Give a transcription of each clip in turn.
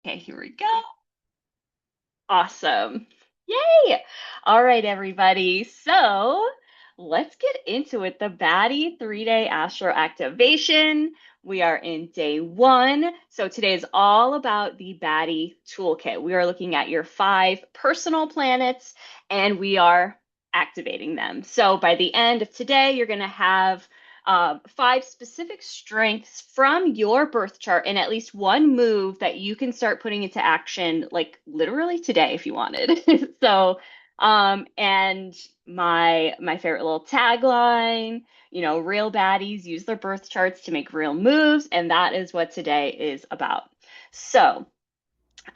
Okay, here we go. Awesome. Yay! All right, everybody. So let's get into it. The Baddie 3-day Astro activation. We are in day one. So today is all about the Baddie Toolkit. We are looking at your 5 personal planets and we are activating them. So by the end of today, you're going to have 5 specific strengths from your birth chart and at least one move that you can start putting into action, like literally today if you wanted. So, and my favorite little tagline, real baddies use their birth charts to make real moves, and that is what today is about. So,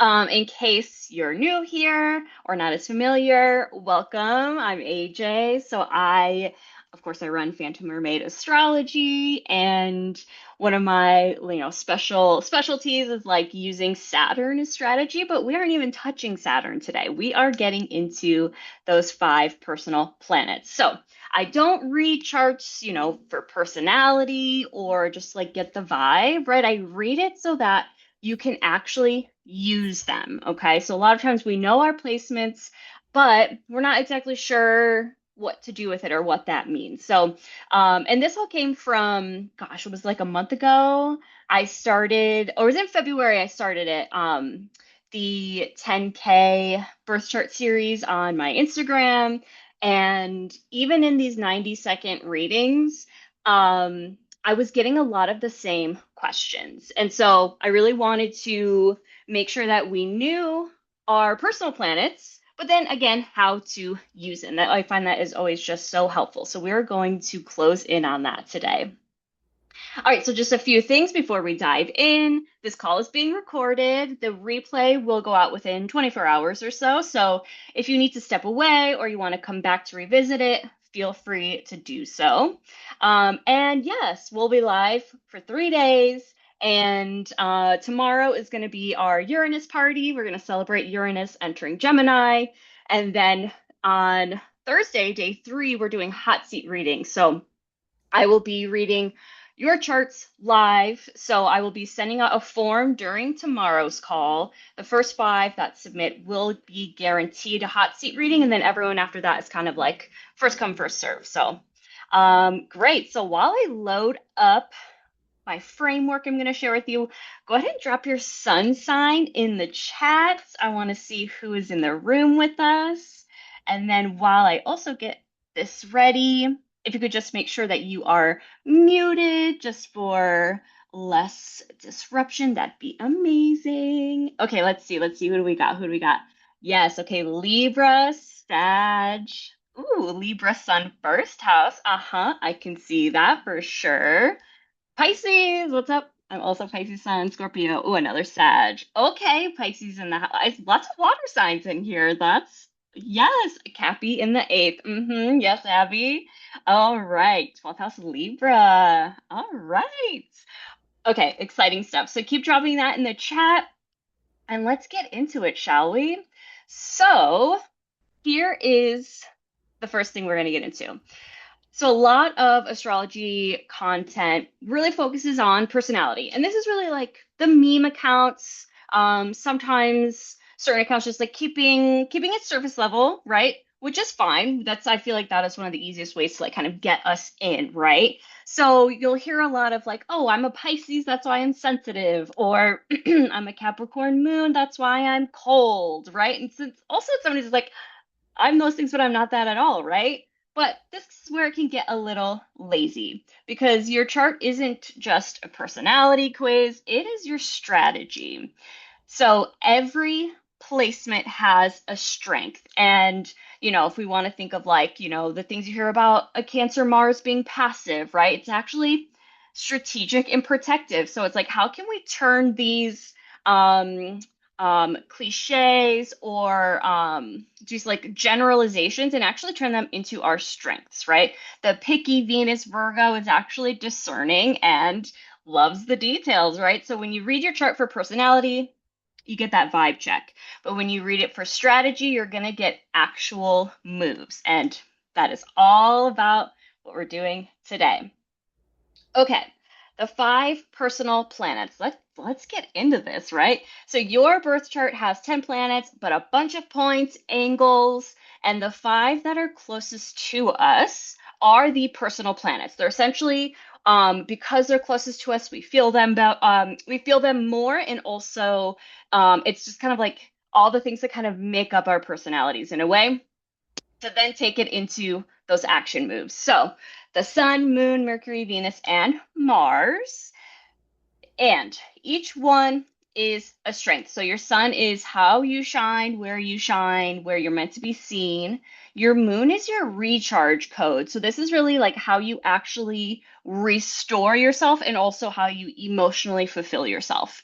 in case you're new here or not as familiar, welcome. I'm AJ. Of course, I run Phantom Mermaid Astrology, and one of my, specialties is like using Saturn as strategy, but we aren't even touching Saturn today. We are getting into those 5 personal planets. So I don't read charts, for personality or just like get the vibe, right? I read it so that you can actually use them. Okay. So a lot of times we know our placements, but we're not exactly sure what to do with it or what that means. So, and this all came from, gosh, it was like a month ago. I started, or it was in February, I started it. The 10K birth chart series on my Instagram. And even in these 90-second readings, I was getting a lot of the same questions. And so I really wanted to make sure that we knew our personal planets, but then again, how to use them. That I find that is always just so helpful. So we're going to close in on that today. All right, so just a few things before we dive in. This call is being recorded. The replay will go out within 24 hours or so. So if you need to step away or you want to come back to revisit it, feel free to do so. And yes, we'll be live for 3 days. And tomorrow is going to be our Uranus party. We're going to celebrate Uranus entering Gemini. And then on Thursday, day 3, we're doing hot seat reading. So I will be reading your charts live. So I will be sending out a form during tomorrow's call. The first 5 that submit will be guaranteed a hot seat reading, and then everyone after that is kind of like first come, first serve. So great. So while I load up my framework I'm going to share with you, go ahead and drop your sun sign in the chat. I want to see who is in the room with us. And then while I also get this ready, if you could just make sure that you are muted just for less disruption, that'd be amazing. Okay, let's see. Let's see. Who do we got? Who do we got? Yes, okay. Libra, Sag. Ooh, Libra sun first house. Uh-huh. I can see that for sure. Pisces, what's up? I'm also Pisces Sun, Scorpio. Oh, another Sag. Okay, Pisces in the house. Lots of water signs in here. That's yes, Cappy in the eighth. Yes, Abby. All right, 12th house Libra. All right. Okay, exciting stuff. So keep dropping that in the chat and let's get into it, shall we? So here is the first thing we're going to get into. So, a lot of astrology content really focuses on personality. And this is really like the meme accounts. Sometimes certain accounts just like keeping it surface level, right? Which is fine. I feel like that is one of the easiest ways to like kind of get us in, right? So you'll hear a lot of like, oh, I'm a Pisces, that's why I'm sensitive, or I'm a Capricorn moon, that's why I'm cold, right? And since also somebody's like, I'm those things, but I'm not that at all, right? But this is where it can get a little lazy because your chart isn't just a personality quiz, it is your strategy. So every placement has a strength. And, if we want to think of like, the things you hear about a Cancer Mars being passive, right? It's actually strategic and protective. So it's like, how can we turn these um, cliches or just like generalizations and actually turn them into our strengths, right? The picky Venus Virgo is actually discerning and loves the details, right? So when you read your chart for personality, you get that vibe check. But when you read it for strategy, you're going to get actual moves. And that is all about what we're doing today. Okay, the 5 personal planets. let's get into this, right? So your birth chart has 10 planets, but a bunch of points, angles, and the five that are closest to us are the personal planets. They're essentially because they're closest to us, we feel them more, and also it's just kind of like all the things that kind of make up our personalities in a way to then take it into those action moves. So the Sun, Moon, Mercury, Venus, and Mars. And each one is a strength. So your sun is how you shine, where you're meant to be seen. Your moon is your recharge code. So this is really like how you actually restore yourself and also how you emotionally fulfill yourself.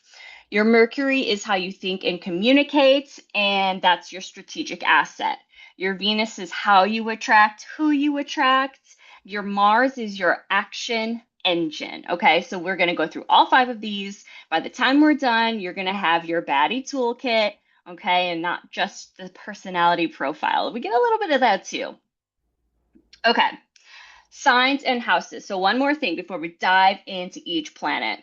Your Mercury is how you think and communicate, and that's your strategic asset. Your Venus is how you attract, who you attract. Your Mars is your action engine. Okay, so we're going to go through all five of these. By the time we're done, you're going to have your Baddie Toolkit, okay, and not just the personality profile. We get a little bit of that too. Okay, signs and houses. So, one more thing before we dive into each planet.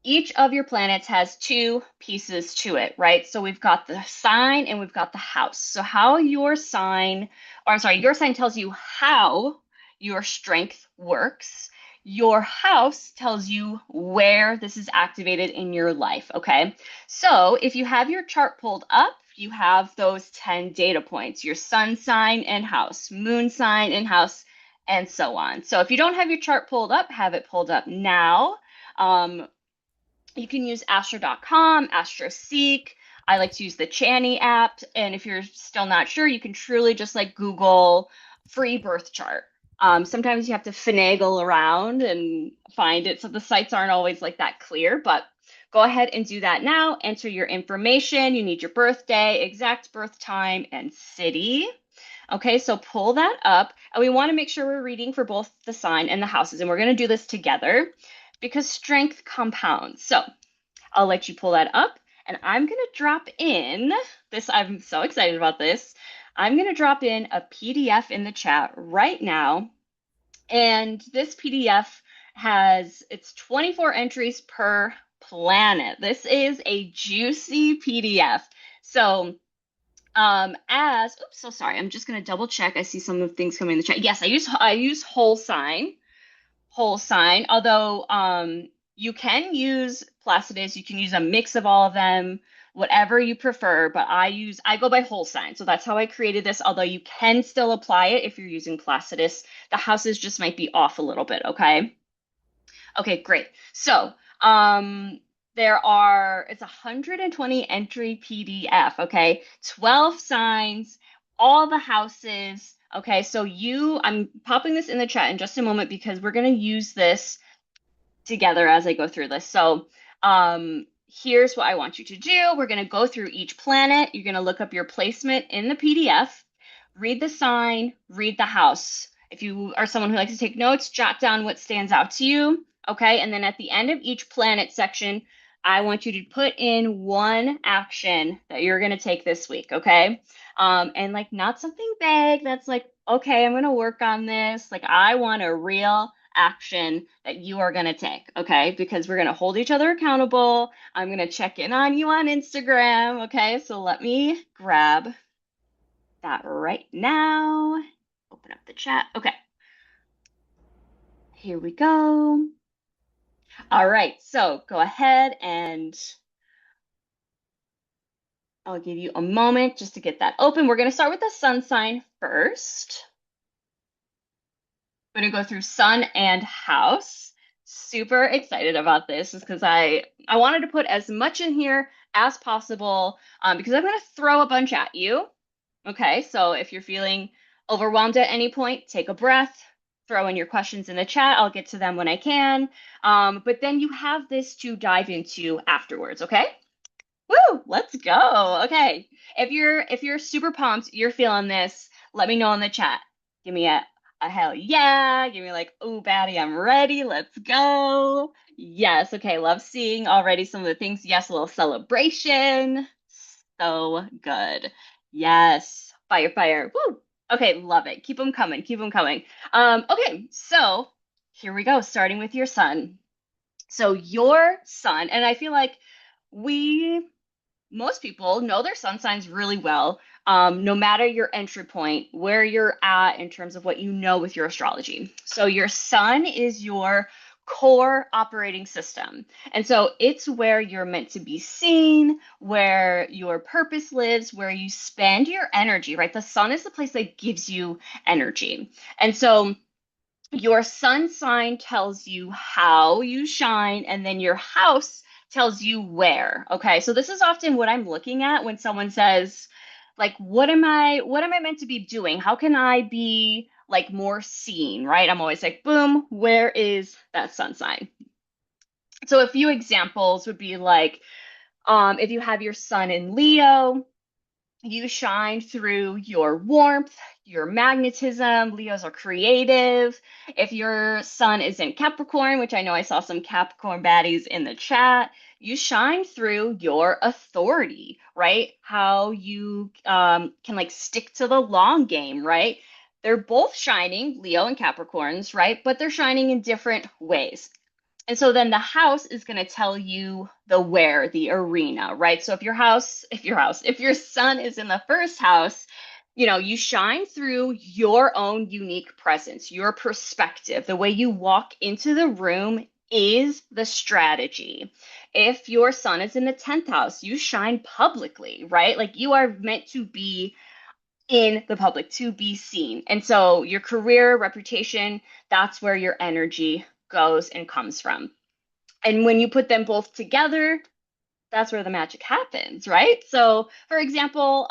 Each of your planets has two pieces to it, right? So we've got the sign and we've got the house. So how your sign, or I'm sorry, your sign tells you how your strength works. Your house tells you where this is activated in your life, okay? So if you have your chart pulled up, you have those 10 data points, your sun sign and house, moon sign and house, and so on. So if you don't have your chart pulled up, have it pulled up now. You can use astro.com, AstroSeek. I like to use the Chani app. And if you're still not sure, you can truly just like Google free birth chart. Sometimes you have to finagle around and find it. So the sites aren't always like that clear, but go ahead and do that now. Enter your information. You need your birthday, exact birth time, and city. Okay, so pull that up. And we want to make sure we're reading for both the sign and the houses. And we're going to do this together because strength compounds. So I'll let you pull that up, and I'm going to drop in this. I'm so excited about this. I'm going to drop in a PDF in the chat right now. And this PDF it's 24 entries per planet. This is a juicy PDF. So, oops, so sorry. I'm just going to double check. I see some of the things coming in the chat. Yes, I use whole sign, although you can use Placidus, you can use a mix of all of them, whatever you prefer, but I go by whole sign. So that's how I created this, although you can still apply it if you're using Placidus. The houses just might be off a little bit, okay? Okay, great. So, it's a 120 entry PDF, okay? 12 signs, all the houses. Okay, so I'm popping this in the chat in just a moment because we're going to use this together as I go through this. So, here's what I want you to do. We're going to go through each planet. You're going to look up your placement in the PDF, read the sign, read the house. If you are someone who likes to take notes, jot down what stands out to you. Okay, and then at the end of each planet section, I want you to put in one action that you're going to take this week. Okay, and like not something vague that's like, okay, I'm going to work on this. Like, I want a real action that you are going to take, okay? Because we're going to hold each other accountable. I'm going to check in on you on Instagram, okay? So let me grab that right now. Open up the chat. Okay. Here we go. All right. So go ahead and I'll give you a moment just to get that open. We're going to start with the sun sign first. We're going to go through sun and house. Super excited about this is because I wanted to put as much in here as possible because I'm going to throw a bunch at you. Okay, so if you're feeling overwhelmed at any point, take a breath, throw in your questions in the chat. I'll get to them when I can. But then you have this to dive into afterwards, okay? Woo, let's go. Okay. If you're super pumped, you're feeling this, let me know in the chat. Give me a hell yeah. Give me like, oh, Baddie, I'm ready. Let's go. Yes. Okay. Love seeing already some of the things. Yes, a little celebration. So good. Yes. Fire, fire. Woo. Okay, love it. Keep them coming. Keep them coming. Okay, so here we go, starting with your sun. So your sun, and I feel like we most people know their sun signs really well, no matter your entry point, where you're at in terms of what you know with your astrology. So, your sun is your core operating system. And so, it's where you're meant to be seen, where your purpose lives, where you spend your energy, right? The sun is the place that gives you energy. And so, your sun sign tells you how you shine, and then your house tells you where. Okay, so this is often what I'm looking at when someone says, like, what am I meant to be doing? How can I be like more seen, right? I'm always like, boom, where is that sun sign? So a few examples would be like, if you have your sun in Leo, you shine through your warmth, your magnetism. Leos are creative. If your sun is in Capricorn, which I know I saw some Capricorn baddies in the chat, you shine through your authority, right? How you can like stick to the long game, right? They're both shining, Leo and Capricorns, right? But they're shining in different ways. And so then the house is going to tell you the where, the arena, right? So if your sun is in the first house, you shine through your own unique presence, your perspective. The way you walk into the room is the strategy. If your sun is in the 10th house, you shine publicly, right? Like you are meant to be in the public, to be seen. And so your career, reputation, that's where your energy goes and comes from. And when you put them both together, that's where the magic happens, right? So, for example,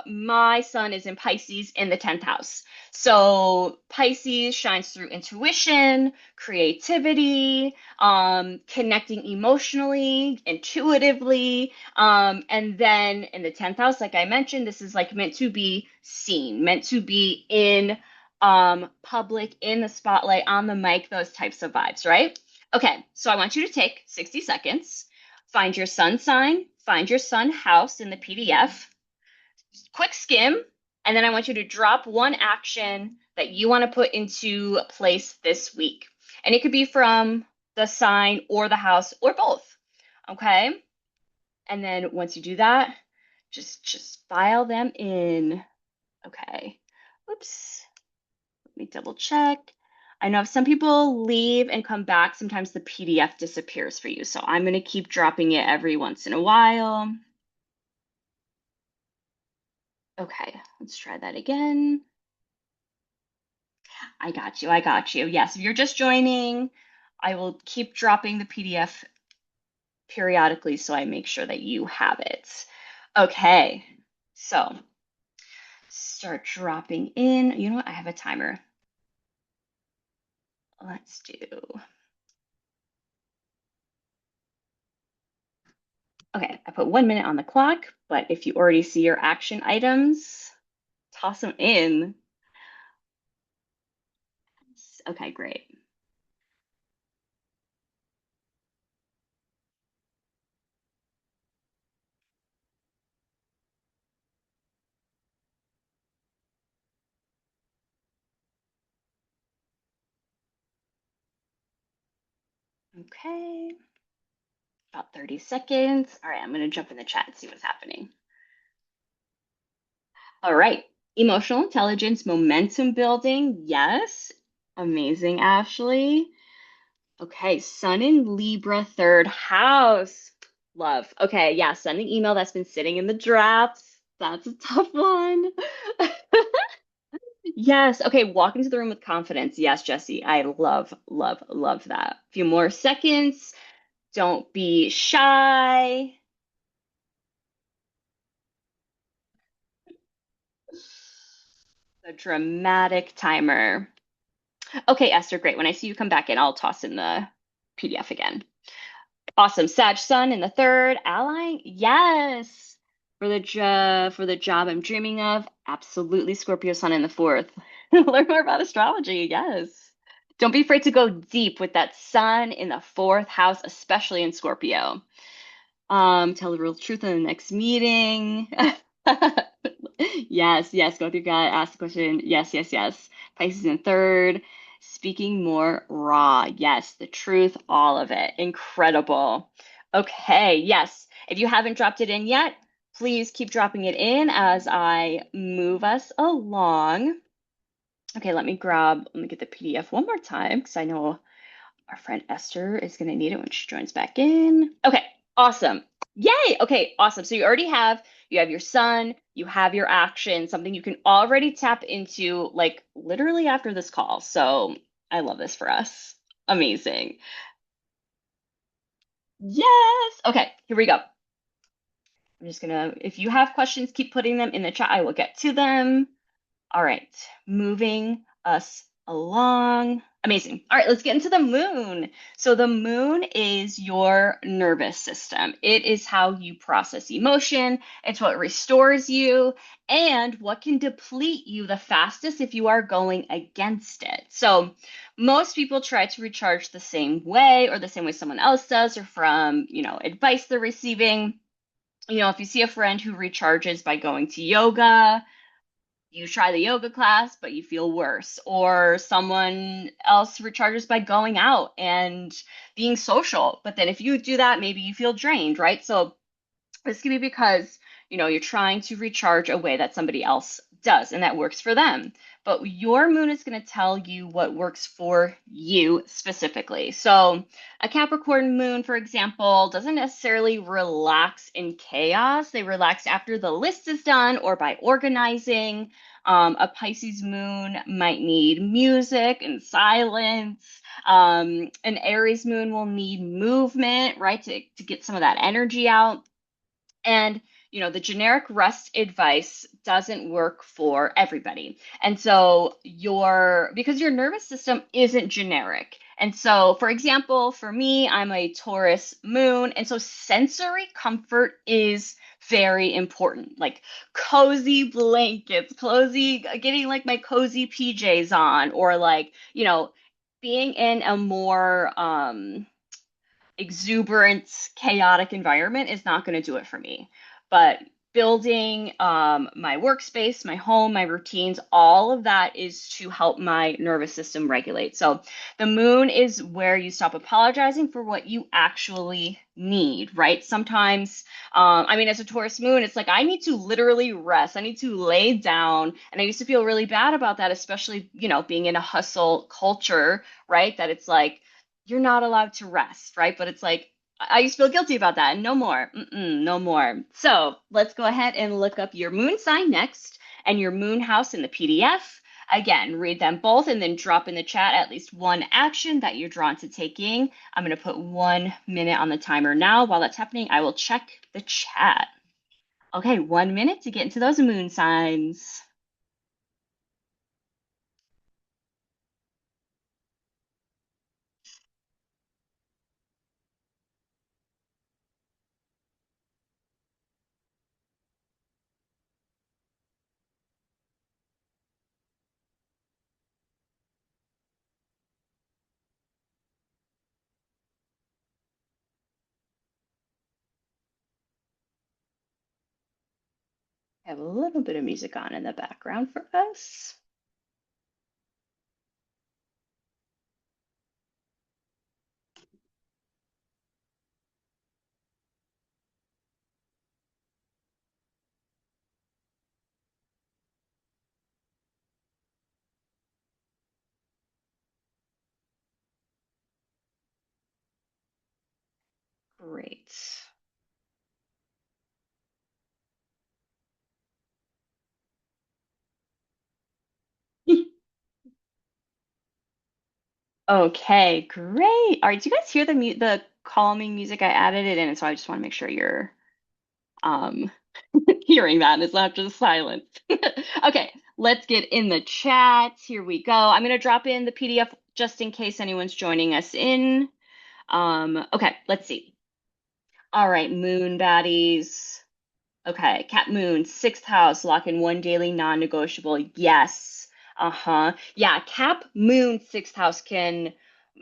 my sun is in Pisces in the 10th house. So, Pisces shines through intuition, creativity, connecting emotionally, intuitively. And then in the 10th house, like I mentioned, this is like meant to be seen, meant to be in public, in the spotlight, on the mic, those types of vibes, right? Okay, so I want you to take 60 seconds, find your sun sign, find your sun house in the PDF, quick skim, and then I want you to drop one action that you want to put into place this week. And it could be from the sign or the house or both. Okay? And then once you do that, just file them in. Okay. Oops. Let me double check. I know if some people leave and come back, sometimes the PDF disappears for you. So I'm going to keep dropping it every once in a while. Okay, let's try that again. I got you. I got you. Yes, if you're just joining, I will keep dropping the PDF periodically so I make sure that you have it. Okay, so start dropping in. You know what? I have a timer. Let's do. Okay, I put 1 minute on the clock, but if you already see your action items, toss them in. Okay, great. Okay, about 30 seconds. All right, I'm going to jump in the chat and see what's happening. All right, emotional intelligence, momentum building. Yes, amazing, Ashley. Okay, Sun in Libra, third house. Love. Okay, yeah, sending email that's been sitting in the drafts. That's a tough one. Yes. Okay. Walk into the room with confidence. Yes, Jesse. I love, love, love that. A few more seconds. Don't be shy. The dramatic timer. Okay, Esther, great. When I see you come back in, I'll toss in the PDF again. Awesome. Sag Sun in the third. Ally? Yes. For the job I'm dreaming of. Absolutely. Scorpio Sun in the fourth. Learn more about astrology. Yes. Don't be afraid to go deep with that sun in the fourth house, especially in Scorpio. Tell the real truth in the next meeting. Yes, yes, go with your gut, ask the question. Yes, yes, yes. Pisces in third. Speaking more raw. Yes, the truth, all of it. Incredible. Okay, yes. If you haven't dropped it in yet, please keep dropping it in as I move us along. Okay, let me get the PDF one more time because I know our friend Esther is going to need it when she joins back in. Okay, awesome. Yay. Okay, awesome. So you have your sun, you have your action, something you can already tap into like literally after this call. So I love this for us. Amazing. Yes. Okay, here we go. I'm just gonna, if you have questions, keep putting them in the chat. I will get to them. All right, moving us along. Amazing. All right, let's get into the moon. So, the moon is your nervous system. It is how you process emotion, it's what restores you, and what can deplete you the fastest if you are going against it. So, most people try to recharge the same way or the same way someone else does, or from, advice they're receiving. If you see a friend who recharges by going to yoga, you try the yoga class, but you feel worse. Or someone else recharges by going out and being social. But then if you do that, maybe you feel drained, right? So this could be because, you're trying to recharge a way that somebody else does and that works for them. But your moon is going to tell you what works for you specifically. So a Capricorn moon, for example, doesn't necessarily relax in chaos. They relax after the list is done or by organizing. A Pisces moon might need music and silence. An Aries moon will need movement, right, to get some of that energy out. And, the generic rest advice doesn't work for everybody. And so because your nervous system isn't generic. And so, for example, for me, I'm a Taurus moon. And so sensory comfort is very important. Like cozy blankets, getting like my cozy PJs on, or like, being in a more, exuberant, chaotic environment is not going to do it for me. But building my workspace, my home, my routines, all of that is to help my nervous system regulate. So the moon is where you stop apologizing for what you actually need, right? Sometimes, as a Taurus moon, it's like I need to literally rest. I need to lay down. And I used to feel really bad about that, especially, being in a hustle culture, right? That it's like, you're not allowed to rest, right? But it's like, I used to feel guilty about that. And no more. No more. So let's go ahead and look up your moon sign next and your moon house in the PDF. Again, read them both and then drop in the chat at least one action that you're drawn to taking. I'm going to put 1 minute on the timer now. While that's happening, I will check the chat. Okay, 1 minute to get into those moon signs. I have a little bit of music on in the background for us. Great. Okay, great. All right, do you guys hear the calming music? I added it in, and so I just want to make sure you're um hearing that and it's not just silence. Okay, let's get in the chat. Here we go. I'm gonna drop in the PDF just in case anyone's joining us in. Okay, let's see. All right, moon baddies. Okay, Cat Moon, sixth house, lock in one daily non-negotiable. Yes. Uh-huh. Yeah, Cap Moon, sixth house can,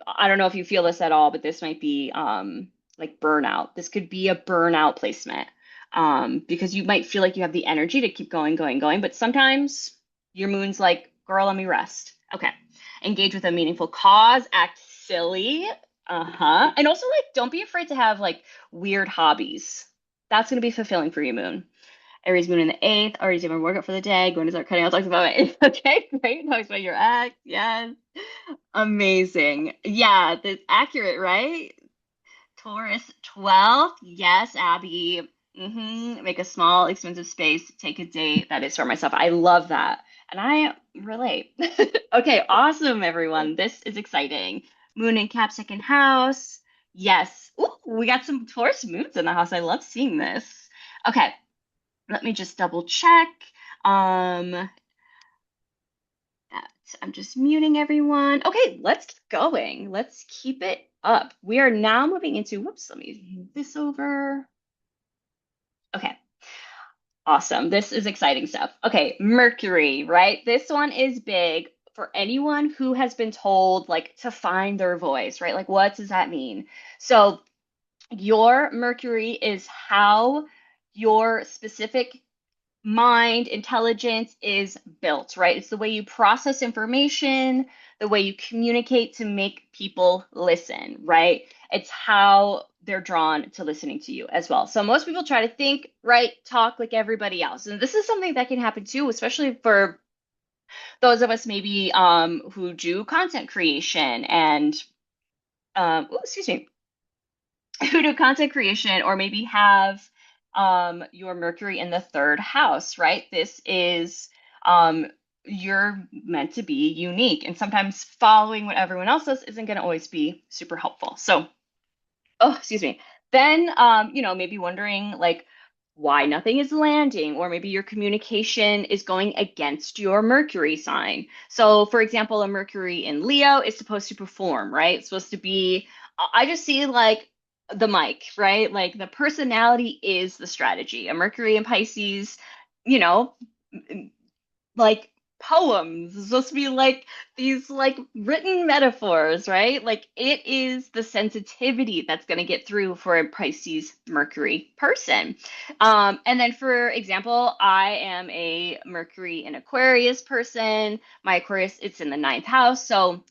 I don't know if you feel this at all, but this might be like burnout. This could be a burnout placement. Because you might feel like you have the energy to keep going, going, going, but sometimes your moon's like, girl, let me rest. Okay. engage with a meaningful cause, act silly. Uh-huh. And also, like, don't be afraid to have like weird hobbies. That's going to be fulfilling for you, Moon. Aries moon in the eighth. Already doing my workout for the day. Going to start cutting out talks about it. Okay, great. Talks about your act. Yes. Amazing. Yeah, that's accurate, right? Taurus 12th. Yes, Abby. Make a small, expensive space. Take a date. That is for myself. I love that. And I relate. Okay, awesome, everyone. This is exciting. Moon and Cap second house. Yes. Ooh, we got some Taurus moons in the house. I love seeing this. Okay, let me just double check. Um, I'm just muting everyone. Okay, let's keep going. Let's keep it up. We are now moving into, whoops, let me move this over. Okay, awesome. This is exciting stuff. Okay, Mercury, right? This one is big for anyone who has been told like to find their voice, right? Like, what does that mean? So, your Mercury is how your specific mind, intelligence is built, right? It's the way you process information, the way you communicate to make people listen, right? It's how they're drawn to listening to you as well. So most people try to think, right, talk like everybody else. And this is something that can happen too, especially for those of us maybe who do content creation and excuse me, who do content creation or maybe have your Mercury in the third house, right? This is um, you're meant to be unique, and sometimes following what everyone else does isn't going to always be super helpful. So oh, excuse me. Then, maybe wondering like why nothing is landing, or maybe your communication is going against your Mercury sign. So, for example, a Mercury in Leo is supposed to perform, right? It's supposed to be, I just see like the mic, right? Like the personality is the strategy. A Mercury in Pisces, you know, like poems. It's supposed to be like these like written metaphors, right? Like it is the sensitivity that's going to get through for a Pisces Mercury person. And then for example, I am a Mercury in Aquarius person. My Aquarius, it's in the ninth house. So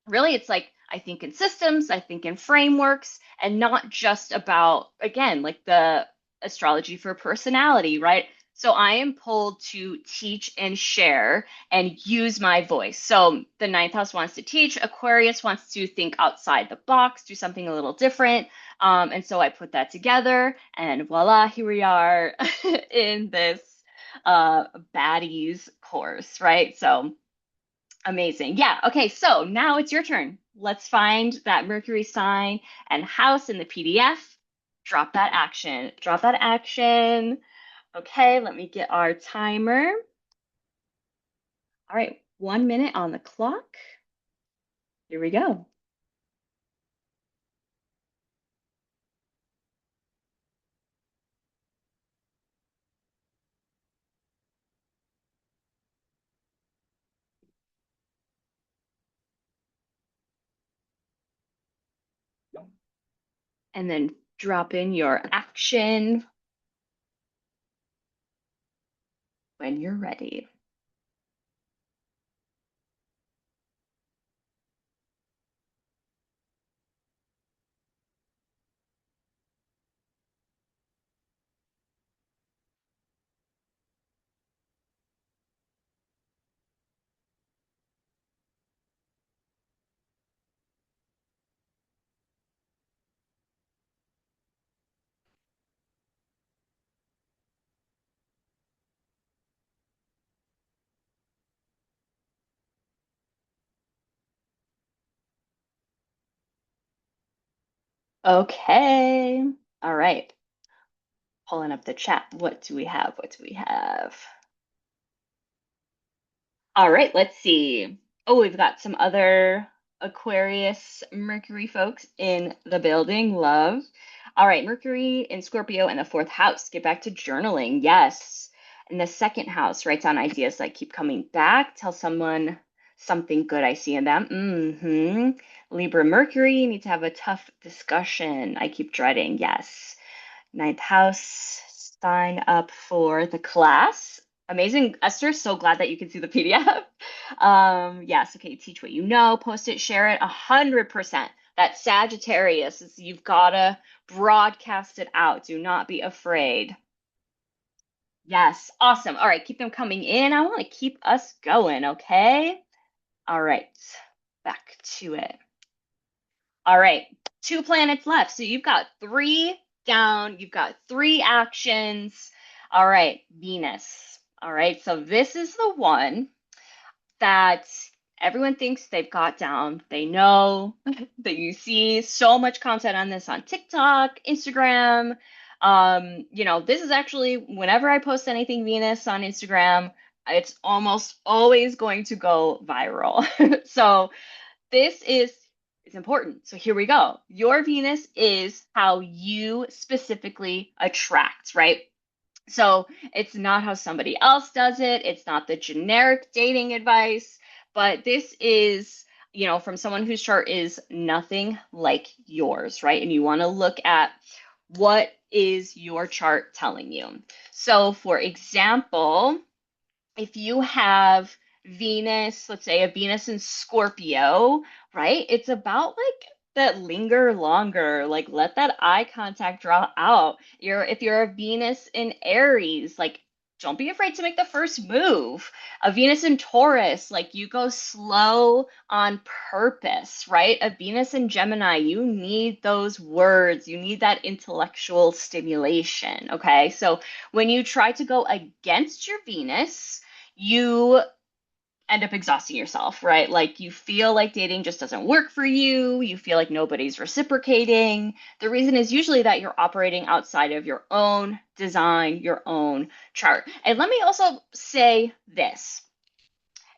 really it's like I think in systems, I think in frameworks, and not just about, again, like the astrology for personality, right? So I am pulled to teach and share and use my voice. So the ninth house wants to teach, Aquarius wants to think outside the box, do something a little different. And so I put that together, and voila, here we are in this baddies course, right? So amazing. Yeah. Okay. So now it's your turn. Let's find that Mercury sign and house in the PDF. Drop that action. Drop that action. Okay. Let me get our timer. All right. 1 minute on the clock. Here we go. And then drop in your action when you're ready. Okay. All right. Pulling up the chat. What do we have? What do we have? All right, let's see. Oh, we've got some other Aquarius Mercury folks in the building. Love. All right, Mercury in Scorpio in the fourth house. Get back to journaling. Yes. In the second house, write down ideas that keep coming back. Tell someone something good I see in them. Libra Mercury, need to have a tough discussion. I keep dreading. Yes. Ninth house, sign up for the class. Amazing, Esther. So glad that you can see the PDF. Yes, okay. Teach what you know, post it, share it. 100%. That Sagittarius is you've gotta broadcast it out. Do not be afraid. Yes, awesome. All right, keep them coming in. I want to keep us going, okay? All right, back to it. All right, two planets left. So you've got three down, you've got three actions. All right, Venus. All right, so this is the one that everyone thinks they've got down. They know that you see so much content on this on TikTok, Instagram. This is actually whenever I post anything Venus on Instagram, it's almost always going to go viral. So this is important. So here we go. Your Venus is how you specifically attract, right? So it's not how somebody else does it. It's not the generic dating advice, but this is, from someone whose chart is nothing like yours, right? And you want to look at what is your chart telling you. So, for example, if you have Venus, let's say a Venus in Scorpio, right? It's about like that linger longer, like let that eye contact draw out. If you're a Venus in Aries, like don't be afraid to make the first move. A Venus in Taurus, like you go slow on purpose, right? A Venus in Gemini, you need those words, you need that intellectual stimulation, okay? So when you try to go against your Venus, you end up exhausting yourself, right? Like you feel like dating just doesn't work for you. You feel like nobody's reciprocating. The reason is usually that you're operating outside of your own design, your own chart. And let me also say this.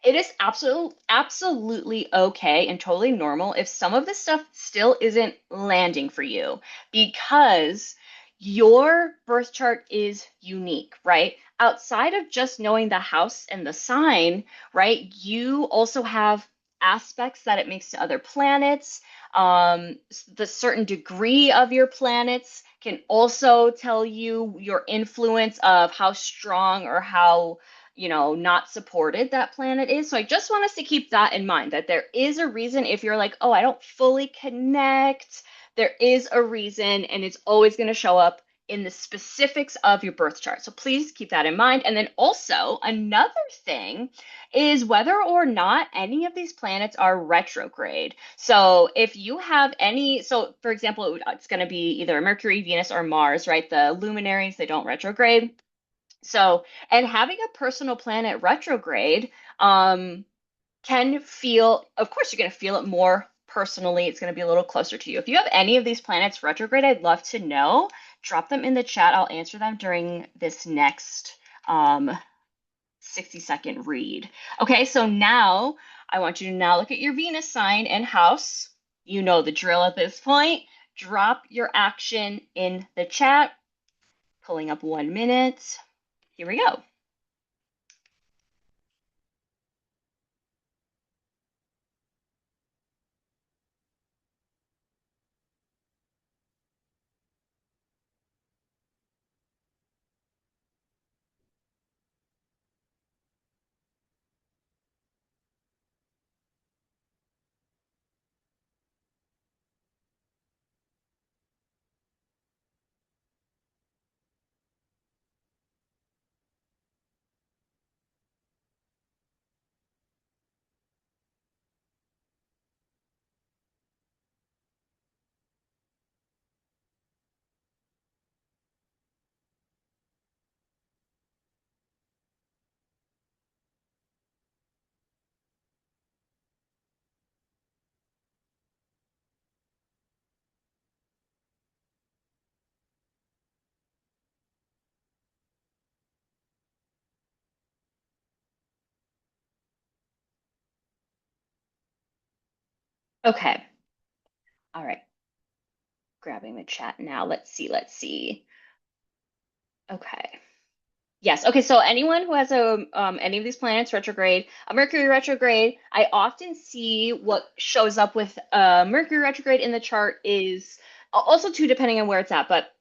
It is absolutely okay and totally normal if some of this stuff still isn't landing for you because your birth chart is unique, right? Outside of just knowing the house and the sign, right? You also have aspects that it makes to other planets. The certain degree of your planets can also tell you your influence of how strong or how not supported that planet is. So I just want us to keep that in mind that there is a reason if you're like, oh, I don't fully connect, there is a reason and it's always going to show up in the specifics of your birth chart. So please keep that in mind. And then also another thing is whether or not any of these planets are retrograde. So if you have any, so for example, it's going to be either Mercury, Venus, or Mars, right? The luminaries, they don't retrograde. So, and having a personal planet retrograde can feel, of course, you're going to feel it more personally. It's going to be a little closer to you. If you have any of these planets retrograde, I'd love to know. Drop them in the chat. I'll answer them during this next 60-second read. Okay, so now I want you to now look at your Venus sign and house. You know the drill at this point. Drop your action in the chat. Pulling up 1 minute. Here we go. Okay. All right. Grabbing the chat now. Let's see. Let's see. Okay. Yes. Okay. So anyone who has any of these planets retrograde, a Mercury retrograde, I often see what shows up with Mercury retrograde in the chart is also too depending on where it's at, but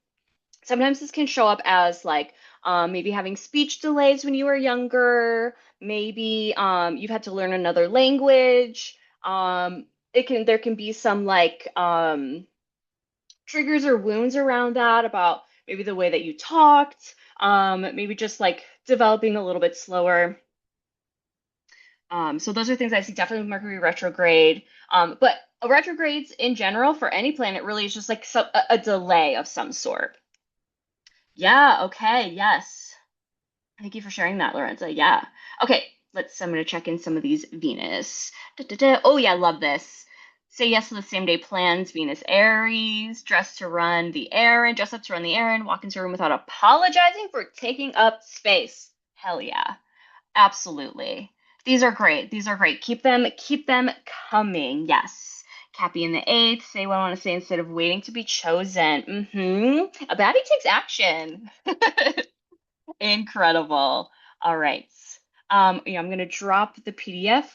sometimes this can show up as like maybe having speech delays when you were younger, maybe you've had to learn another language. There can be some like triggers or wounds around that about maybe the way that you talked, maybe just like developing a little bit slower. So those are things I see definitely with Mercury retrograde. But retrogrades in general for any planet really is just like a delay of some sort. Yeah, okay, yes. Thank you for sharing that, Lorenza. Yeah. Okay, I'm gonna check in some of these Venus. Oh yeah, love this. Say yes to the same day plans, Venus Aries, dress up to run the errand, walk into a room without apologizing for taking up space. Hell yeah. Absolutely. These are great. These are great. Keep them coming. Yes. Cappy in the eighth. Say what I want to say instead of waiting to be chosen. A baddie takes action. Incredible. All right. Yeah, I'm going to drop the PDF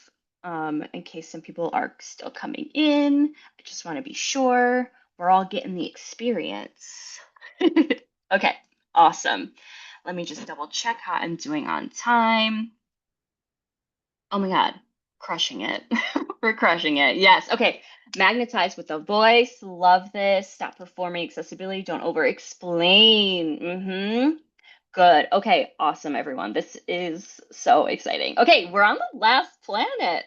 in case some people are still coming in. I just want to be sure we're all getting the experience. Okay, awesome. Let me just double check how I'm doing on time. Oh my God, crushing it. We're crushing it. Yes. Okay. Magnetize with the voice. Love this. Stop performing accessibility. Don't over explain. Good. Okay. Awesome, everyone. This is so exciting. Okay. We're on the last planet.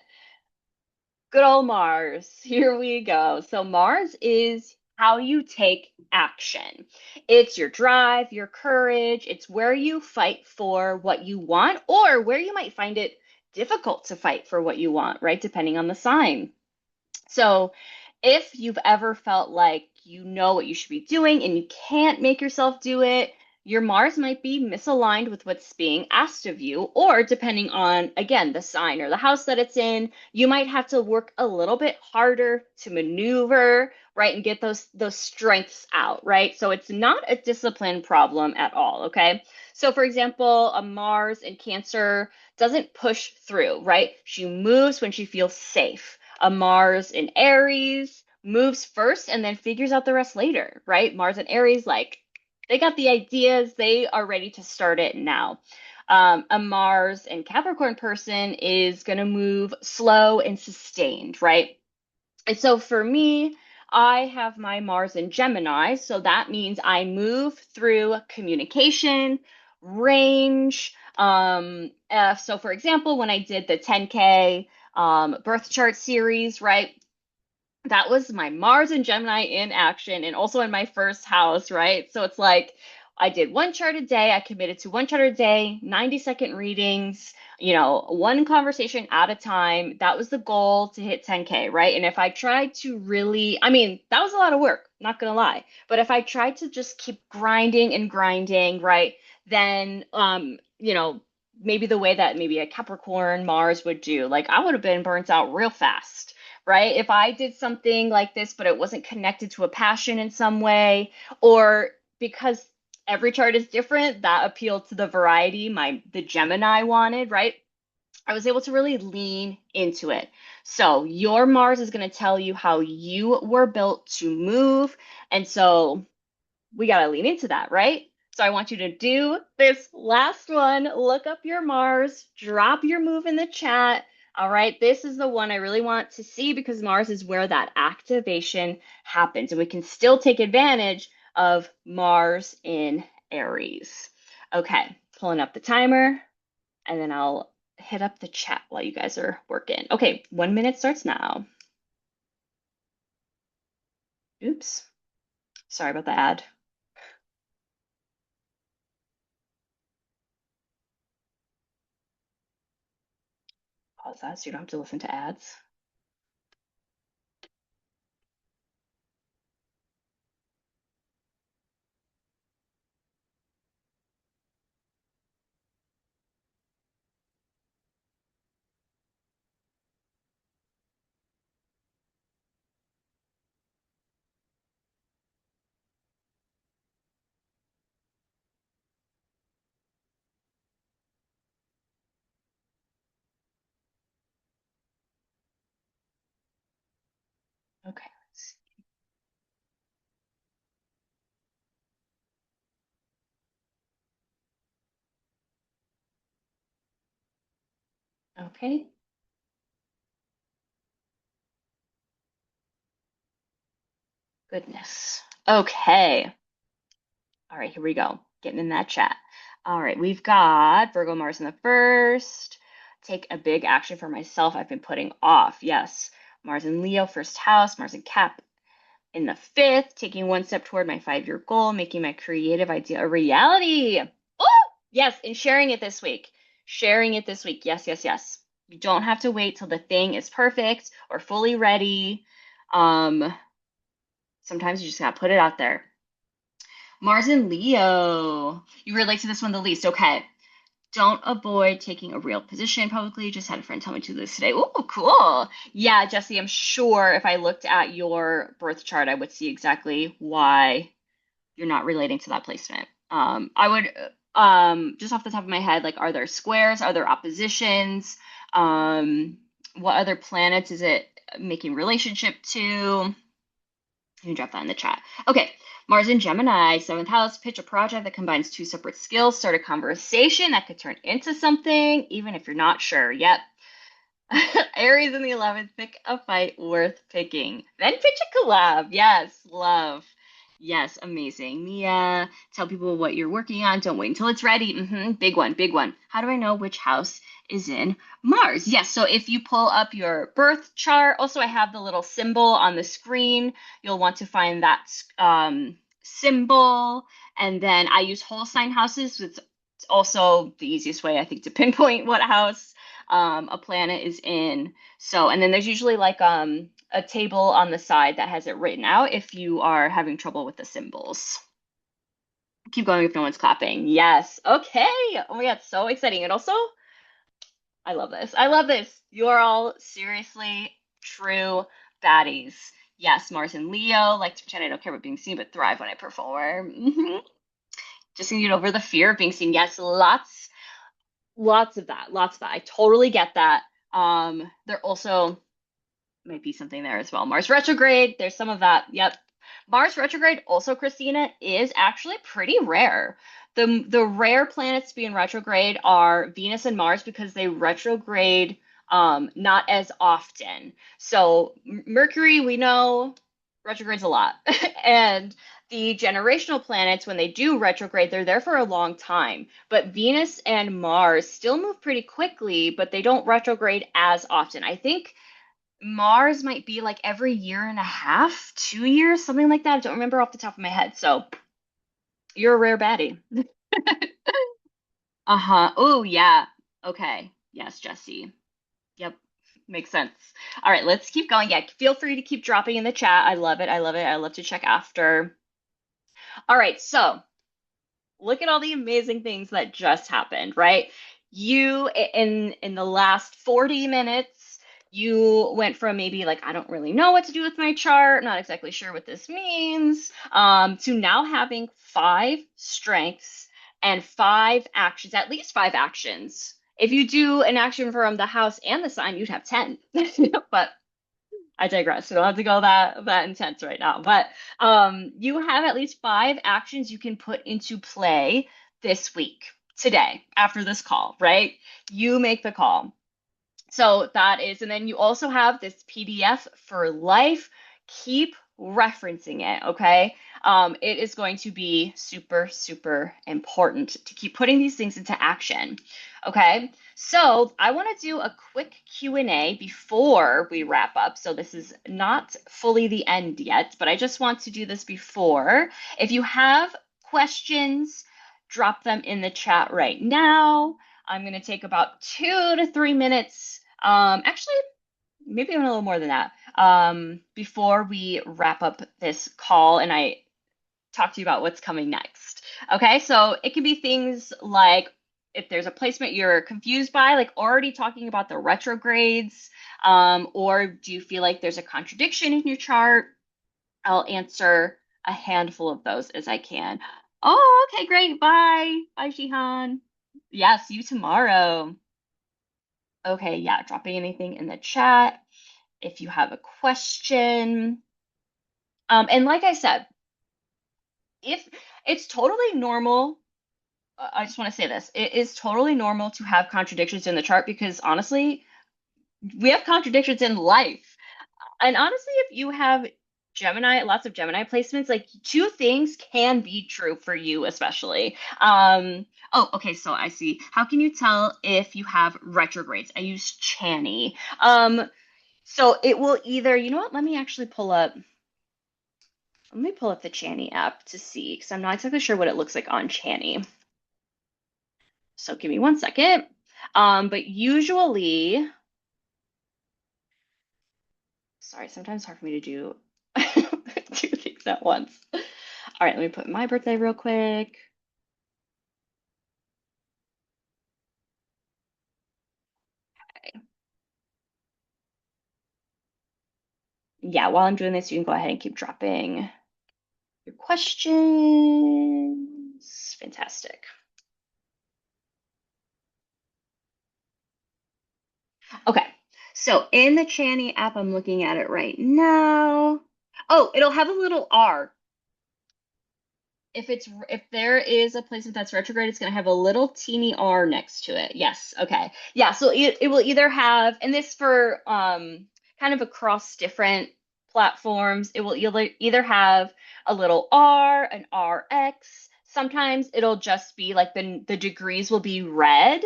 Good old Mars. Here we go. So, Mars is how you take action. It's your drive, your courage. It's where you fight for what you want or where you might find it difficult to fight for what you want, right? Depending on the sign. So, if you've ever felt like you know what you should be doing and you can't make yourself do it, your Mars might be misaligned with what's being asked of you, or depending on, again, the sign or the house that it's in, you might have to work a little bit harder to maneuver, right, and get those strengths out, right? So it's not a discipline problem at all, okay? So for example, a Mars in Cancer doesn't push through, right? She moves when she feels safe. A Mars in Aries moves first and then figures out the rest later, right? Mars and Aries, like, they got the ideas, they are ready to start it now. A Mars and Capricorn person is going to move slow and sustained, right? And so for me, I have my Mars in Gemini, so that means I move through communication, range. So for example, when I did the 10K birth chart series, right? That was my Mars and Gemini in action and also in my first house, right? So it's like I did one chart a day. I committed to one chart a day, 90-second readings, one conversation at a time. That was the goal to hit 10K, right? And if I tried to really, I mean, that was a lot of work, not gonna lie. But if I tried to just keep grinding and grinding, right, then maybe the way that maybe a Capricorn Mars would do, like I would have been burnt out real fast, right? If I did something like this, but it wasn't connected to a passion in some way, or because every chart is different, that appealed to the variety the Gemini wanted, right? I was able to really lean into it. So your Mars is going to tell you how you were built to move. And so we got to lean into that, right? So I want you to do this last one. Look up your Mars, drop your move in the chat. All right, this is the one I really want to see because Mars is where that activation happens. And we can still take advantage of Mars in Aries. Okay, pulling up the timer, and then I'll hit up the chat while you guys are working. Okay, 1 minute starts now. Oops, sorry about the ad. Pause that so you don't have to listen to ads. Okay. Goodness. Okay. All right, here we go. Getting in that chat. All right, we've got Virgo Mars in the first. Take a big action for myself I've been putting off. Yes. Mars in Leo, first house. Mars in Cap in the fifth. Taking one step toward my 5-year goal, making my creative idea a reality. Oh, yes. And sharing it this week. Sharing it this week. Yes, yes, yes. You don't have to wait till the thing is perfect or fully ready. Um, Sometimes you just gotta put it out there. Mars and Leo. You relate to this one the least. Okay. Don't avoid taking a real position publicly. Just had a friend tell me to do this today. Oh, cool. Yeah, Jesse, I'm sure if I looked at your birth chart, I would see exactly why you're not relating to that placement. I would, just off the top of my head, like, are there squares? Are there oppositions? What other planets is it making relationship to? You can drop that in the chat. Okay, Mars in Gemini, seventh house, pitch a project that combines two separate skills, start a conversation that could turn into something, even if you're not sure. Yep. Aries in the 11th, pick a fight worth picking. Then pitch a collab. Yes, love. Yes, amazing. Mia, tell people what you're working on. Don't wait until it's ready. Big one, big one. How do I know which house is in Mars? Yes, so if you pull up your birth chart, also I have the little symbol on the screen. You'll want to find that symbol. And then I use whole sign houses. It's also the easiest way, I think, to pinpoint what house a planet is in. So, and then there's usually like a table on the side that has it written out if you are having trouble with the symbols. Keep going if no one's clapping. Yes. Okay. Oh my God, so exciting. And also, I love this. I love this. You are all seriously true baddies. Yes, Mars and Leo, like to pretend I don't care about being seen, but thrive when I perform. Just to get over the fear of being seen. Yes, lots of that. Lots of that. I totally get that. There also might be something there as well. Mars retrograde, there's some of that. Yep. Mars retrograde also, Christina, is actually pretty rare. The rare planets to be in retrograde are Venus and Mars because they retrograde not as often. So Mercury, we know retrogrades a lot. And the generational planets, when they do retrograde, they're there for a long time. But Venus and Mars still move pretty quickly, but they don't retrograde as often. I think Mars might be like every year and a half, 2 years, something like that. I don't remember off the top of my head. So you're a rare baddie. Uh-huh. Oh, yeah. Okay. Yes, Jesse. Yep. Makes sense. All right, let's keep going. Yeah, feel free to keep dropping in the chat. I love it. I love it. I love to check after. All right, so look at all the amazing things that just happened, right? You in the last 40 minutes, you went from maybe like, I don't really know what to do with my chart, not exactly sure what this means, to now having 5 strengths and 5 actions, at least 5 actions. If you do an action from the house and the sign, you'd have 10. But I digress. We don't have to go that intense right now. But you have at least 5 actions you can put into play this week, today, after this call, right? You make the call. So that is, and then you also have this PDF for life. Keep referencing it, okay? It is going to be super, super important to keep putting these things into action, okay? So I want to do a quick Q&A before we wrap up. So this is not fully the end yet, but I just want to do this before. If you have questions, drop them in the chat right now. I'm going to take about 2 to 3 minutes. Actually, maybe even a little more than that. Before we wrap up this call and I talk to you about what's coming next. Okay, so it can be things like if there's a placement you're confused by, like already talking about the retrogrades, or do you feel like there's a contradiction in your chart? I'll answer a handful of those as I can. Oh, okay, great. Bye. Bye, Jihan. Yeah, see you tomorrow. Okay, yeah, dropping anything in the chat if you have a question. And like I said, if it's totally normal I just want to say this. It is totally normal to have contradictions in the chart because honestly, we have contradictions in life. And honestly, if you have Gemini, lots of Gemini placements, like two things can be true for you, especially. Oh, okay, so I see. How can you tell if you have retrogrades? I use Chani. So it will either, you know what? Let me pull up the Chani app to see, because I'm not exactly sure what it looks like on Chani. So give me 1 second. But usually, sorry, sometimes it's hard for me to do two things at once. All right, let me put my birthday real quick. Yeah, while I'm doing this, you can go ahead and keep dropping your questions. Fantastic. Okay, so in the Chani app, I'm looking at it right now. Oh, it'll have a little R. If there is a placement that's retrograde, it's going to have a little teeny R next to it. Yes. Okay. Yeah. So it will either have, and this for kind of across different platforms, it will either have a little R, an RX. Sometimes it'll just be like the degrees will be red,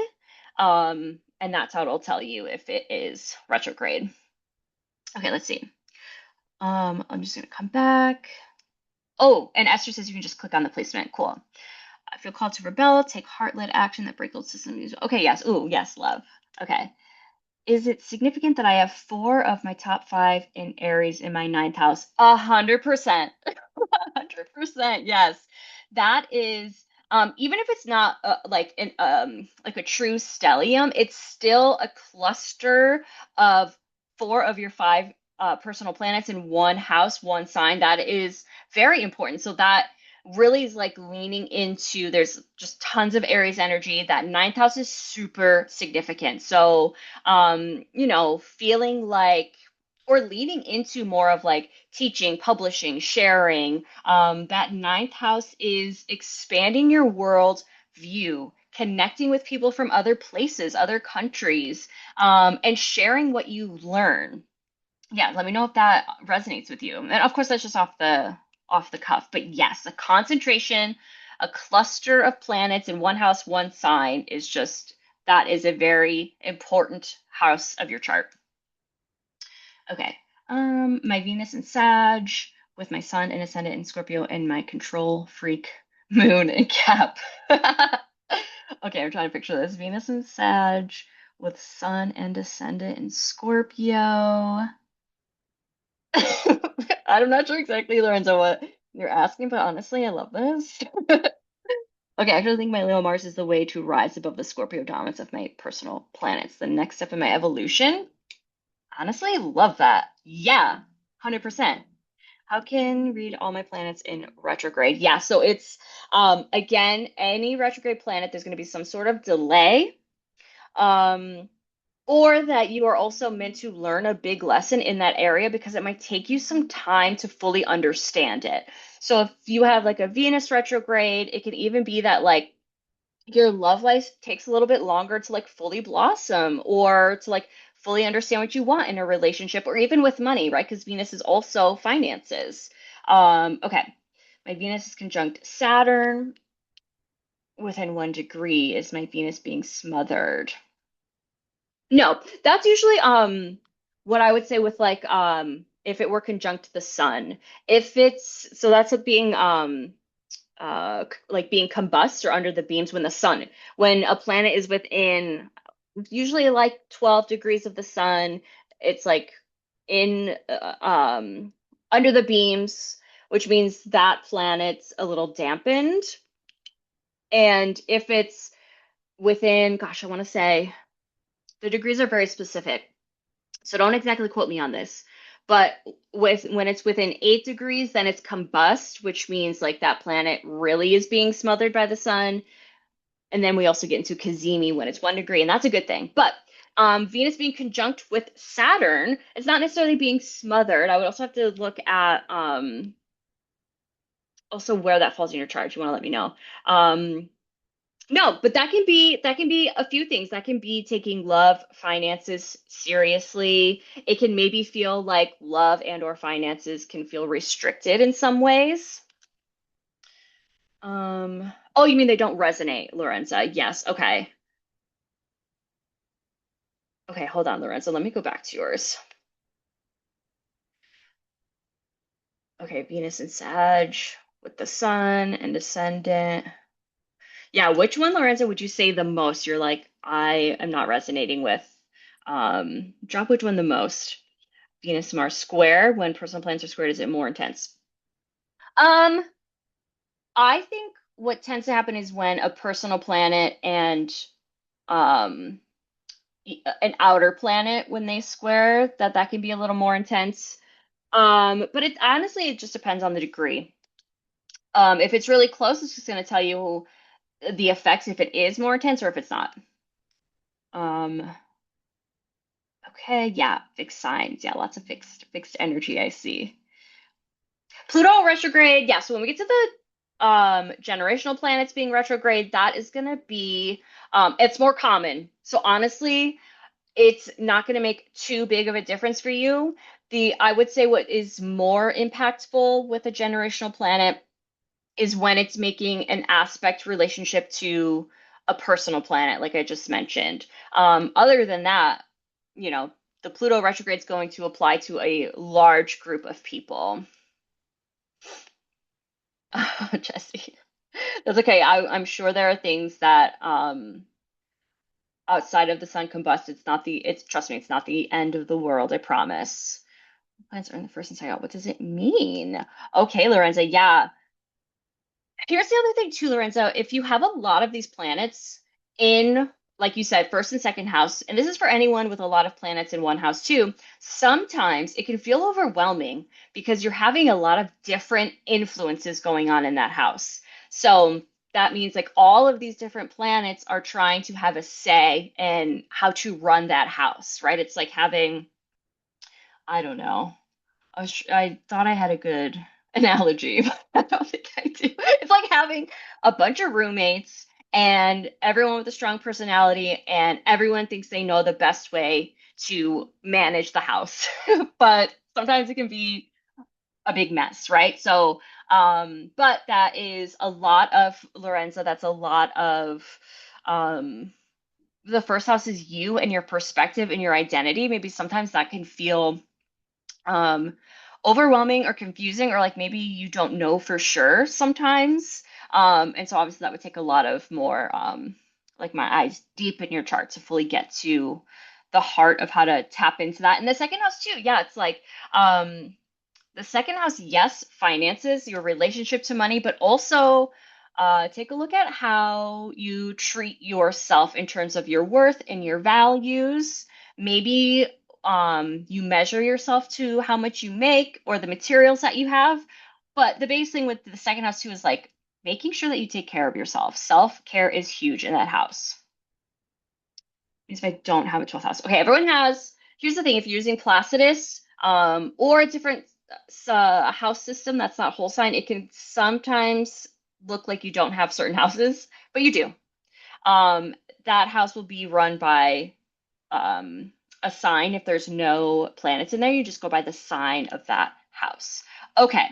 and that's how it'll tell you if it is retrograde. Okay. Let's see. I'm just gonna come back. Oh, and Esther says you can just click on the placement. Cool. I feel called to rebel, take heart-led action that break old systems. Okay, yes. Ooh, yes, love. Okay. Is it significant that I have four of my top five in Aries in my ninth house? 100%. 100%. Yes. That is, even if it's not like a true stellium, it's still a cluster of four of your five personal planets in one house, one sign. That is very important. So that really is like leaning into, there's just tons of Aries energy. That ninth house is super significant. So, feeling like or leading into more of like teaching, publishing, sharing. That ninth house is expanding your world view, connecting with people from other places, other countries, and sharing what you learn. Yeah, let me know if that resonates with you. And of course, that's just off the cuff. But yes, a concentration, a cluster of planets in one house, one sign is just that is a very important house of your chart. Okay. My Venus in Sag with my Sun and Ascendant in Scorpio and my control freak moon in Cap. Okay, I'm trying to picture this. Venus in Sag with Sun and Ascendant in Scorpio. I'm not sure exactly, Lorenzo, what you're asking, but honestly, I love this. Okay, I actually think my Leo Mars is the way to rise above the Scorpio dominance of my personal planets. The next step in my evolution. Honestly, love that. Yeah, 100%. How can read all my planets in retrograde? Yeah, so it's again, any retrograde planet, there's going to be some sort of delay. Um, or that you are also meant to learn a big lesson in that area because it might take you some time to fully understand it. So if you have like a Venus retrograde, it can even be that like your love life takes a little bit longer to like fully blossom or to like fully understand what you want in a relationship or even with money, right? Because Venus is also finances. Okay. My Venus is conjunct Saturn within 1 degree. Is my Venus being smothered? No, that's usually what I would say with like if it were conjunct the sun. If it's so that's it being like being combust or under the beams when a planet is within usually like 12 degrees of the sun, it's like in under the beams, which means that planet's a little dampened. And if it's within, gosh, I want to say the degrees are very specific. So don't exactly quote me on this. But when it's within 8 degrees, then it's combust, which means like that planet really is being smothered by the sun. And then we also get into cazimi when it's 1 degree, and that's a good thing. But Venus being conjunct with Saturn, it's not necessarily being smothered. I would also have to look at also where that falls in your chart. You want to let me know. Um, No, but that can be a few things. That can be taking love, finances seriously. It can maybe feel like love and or finances can feel restricted in some ways. Oh, you mean they don't resonate, Lorenza? Yes. Okay. Okay, hold on, Lorenzo. Let me go back to yours. Okay, Venus and Sag with the sun and descendant. Yeah, which one, Lorenzo, would you say the most? You're like, I am not resonating with. Drop which one the most? Venus Mars square. When personal planets are squared, is it more intense? Um, I think what tends to happen is when a personal planet and um an outer planet when they square, that can be a little more intense. But it honestly it just depends on the degree. If it's really close, it's just going to tell you the effects if it is more intense or if it's not. Um, okay, yeah, fixed signs. Yeah, lots of fixed energy I see. Pluto retrograde. Yeah, so when we get to the generational planets being retrograde, that is going to be it's more common. So honestly, it's not going to make too big of a difference for you. The I would say what is more impactful with a generational planet is when it's making an aspect relationship to a personal planet, like I just mentioned. Other than that, you know, the Pluto retrograde is going to apply to a large group of people. Jesse, that's okay. I'm sure there are things that outside of the sun combust. It's trust me, it's not the end of the world, I promise. Planets are in the first and second. What does it mean? Okay, Lorenza, yeah. Here's the other thing too, Lorenzo. If you have a lot of these planets in, like you said, first and second house, and this is for anyone with a lot of planets in one house too, sometimes it can feel overwhelming because you're having a lot of different influences going on in that house. So that means like all of these different planets are trying to have a say in how to run that house, right? It's like having, I don't know. I thought I had a good analogy, but I don't think I do. It's like having a bunch of roommates and everyone with a strong personality, and everyone thinks they know the best way to manage the house. But sometimes it can be a big mess, right? So, but that is a lot of Lorenza, that's a lot of um, the first house is you and your perspective and your identity. Maybe sometimes that can feel um, overwhelming or confusing, or like maybe you don't know for sure sometimes. And so obviously that would take a lot of more like my eyes deep in your chart to fully get to the heart of how to tap into that. And the second house too, yeah, it's like the second house, yes, finances, your relationship to money, but also take a look at how you treat yourself in terms of your worth and your values. Maybe you measure yourself to how much you make or the materials that you have. But the biggest thing with the second house, too, is like making sure that you take care of yourself. Self-care is huge in that house. If I don't have a 12th house. Okay, everyone has. Here's the thing: if you're using Placidus or a different house system that's not whole sign, it can sometimes look like you don't have certain houses, but you do. Um, that house will be run by a sign. If there's no planets in there, you just go by the sign of that house. Okay,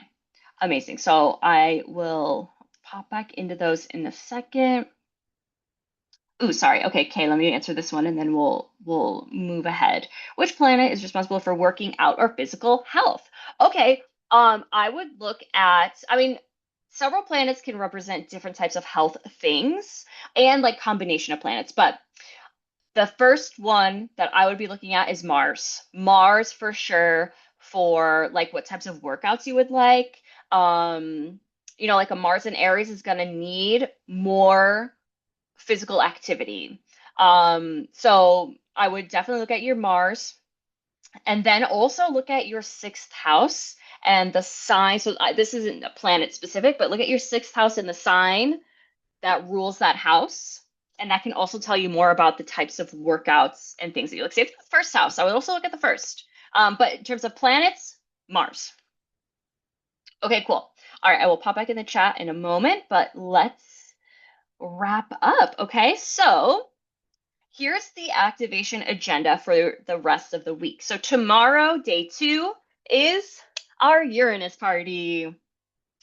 amazing. So I will pop back into those in a second. Ooh, sorry. Okay, Kay, let me answer this one and then we'll move ahead. Which planet is responsible for working out or physical health? Okay, I would look at, I mean, several planets can represent different types of health things and like combination of planets, but the first one that I would be looking at is Mars. Mars for sure for like what types of workouts you would like. Like a Mars in Aries is going to need more physical activity. So I would definitely look at your Mars and then also look at your sixth house and the sign. So this isn't a planet specific, but look at your sixth house and the sign that rules that house. And that can also tell you more about the types of workouts and things that you like. Say, if it's the first house, I would also look at the first. But in terms of planets, Mars. Okay, cool. All right, I will pop back in the chat in a moment, but let's wrap up. Okay, so here's the activation agenda for the rest of the week. So tomorrow, day 2, is our Uranus party.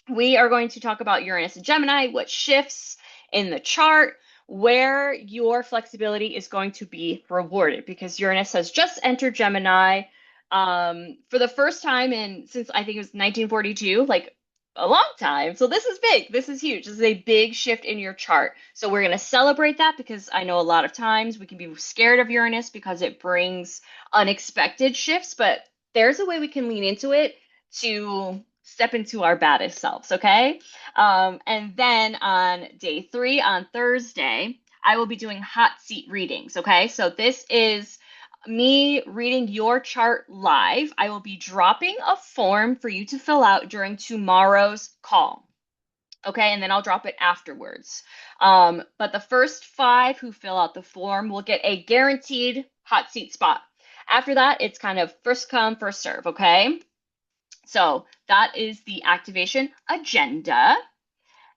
We are going to talk about Uranus and Gemini, what shifts in the chart, where your flexibility is going to be rewarded because Uranus has just entered Gemini for the first time since I think it was 1942, like a long time. So this is big. This is huge. This is a big shift in your chart. So we're going to celebrate that because I know a lot of times we can be scared of Uranus because it brings unexpected shifts, but there's a way we can lean into it to step into our baddest selves, okay? And then on day 3, on Thursday, I will be doing hot seat readings, okay? So this is me reading your chart live. I will be dropping a form for you to fill out during tomorrow's call, okay? And then I'll drop it afterwards. But the first 5 who fill out the form will get a guaranteed hot seat spot. After that, it's kind of first come, first serve, okay? So that is the activation agenda.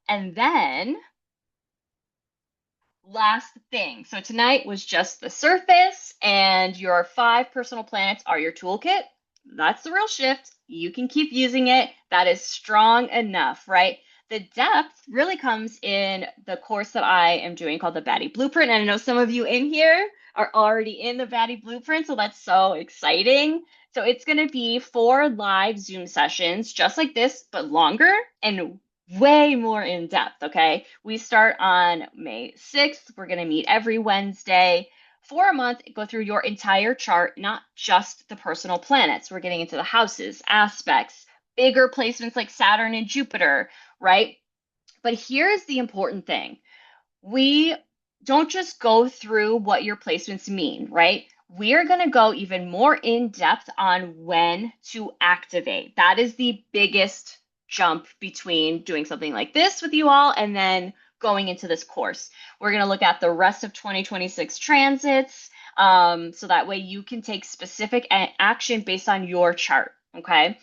And then last thing. So tonight was just the surface, and your 5 personal planets are your toolkit. That's the real shift. You can keep using it. That is strong enough, right? The depth really comes in the course that I am doing called the Baddie Blueprint. And I know some of you in here are already in the Baddie Blueprint, so that's so exciting. So it's going to be 4 live Zoom sessions just like this, but longer and way more in depth, okay? We start on May 6th. We're going to meet every Wednesday for a month, go through your entire chart, not just the personal planets. We're getting into the houses, aspects, bigger placements like Saturn and Jupiter, right? But here's the important thing. We don't just go through what your placements mean, right? We're going to go even more in depth on when to activate. That is the biggest jump between doing something like this with you all and then going into this course. We're going to look at the rest of 2026 transits so that way you can take specific action based on your chart, okay?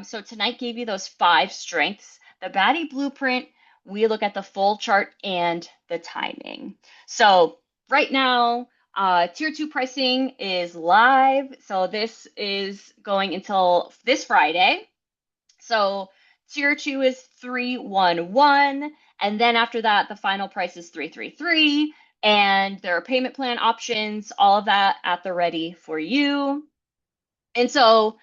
So tonight gave you those 5 strengths. The Baddie Blueprint, we look at the full chart and the timing. So right now, tier 2 pricing is live. So this is going until this Friday. So tier 2 is 311. And then after that, the final price is 333. And there are payment plan options, all of that at the ready for you. And so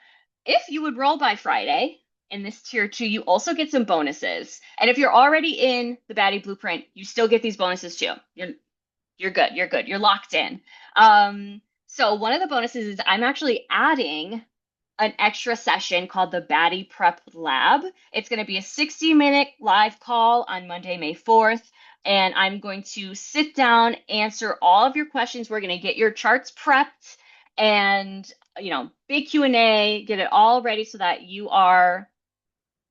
if you would roll by Friday in this tier 2, you also get some bonuses. And if you're already in the Baddie Blueprint, you still get these bonuses too. You're good. You're good. You're locked in. So one of the bonuses is I'm actually adding an extra session called the Baddie Prep Lab. It's going to be a 60-minute live call on Monday, May 4th. And I'm going to sit down, answer all of your questions. We're going to get your charts prepped and, big Q&A, get it all ready so that you are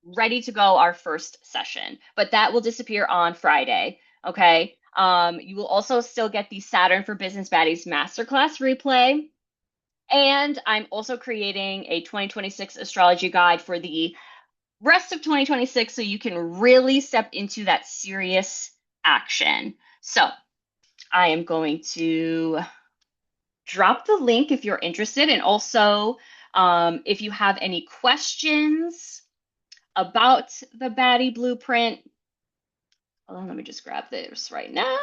ready to go our first session. But that will disappear on Friday. Okay. You will also still get the Saturn for Business Baddies Masterclass replay. And I'm also creating a 2026 astrology guide for the rest of 2026 so you can really step into that serious action. So I am going to drop the link if you're interested. And also, if you have any questions about the Baddie Blueprint, hold on, let me just grab this right now.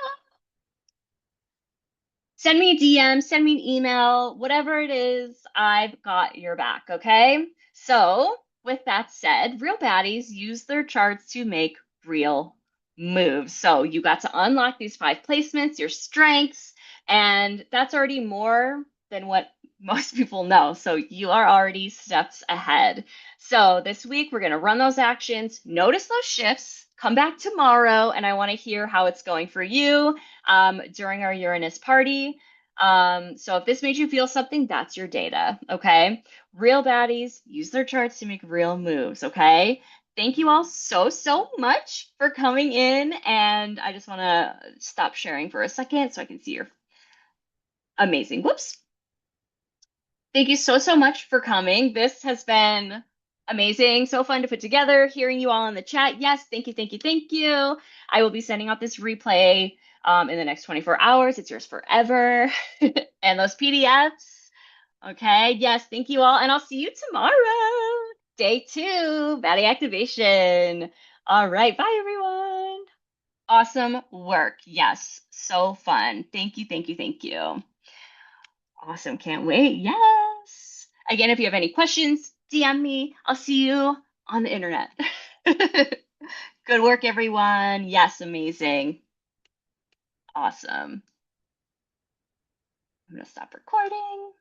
Send me a DM, send me an email, whatever it is, I've got your back, okay? So, with that said, real baddies use their charts to make real moves. So, you got to unlock these 5 placements, your strengths, and that's already more than what most people know. So, you are already steps ahead. So, this week we're going to run those actions, notice those shifts, come back tomorrow, and I want to hear how it's going for you during our Uranus party. So if this made you feel something, that's your data, okay? Real baddies use their charts to make real moves, okay? Thank you all so, so much for coming in, and I just want to stop sharing for a second so I can see your amazing. Whoops. Thank you so, so much for coming. This has been Amazing. So fun to put together. Hearing you all in the chat. Yes, thank you, thank you, thank you. I will be sending out this replay in the next 24 hours. It's yours forever. And those PDFs. Okay. Yes, thank you all. And I'll see you tomorrow. Day two, Baddie activation. All right. Bye, everyone. Awesome work. Yes. So fun. Thank you, thank you, thank you. Awesome. Can't wait. Yes. Again, if you have any questions, DM me. I'll see you on the internet. Good work, everyone. Yes, amazing. Awesome. I'm going to stop recording.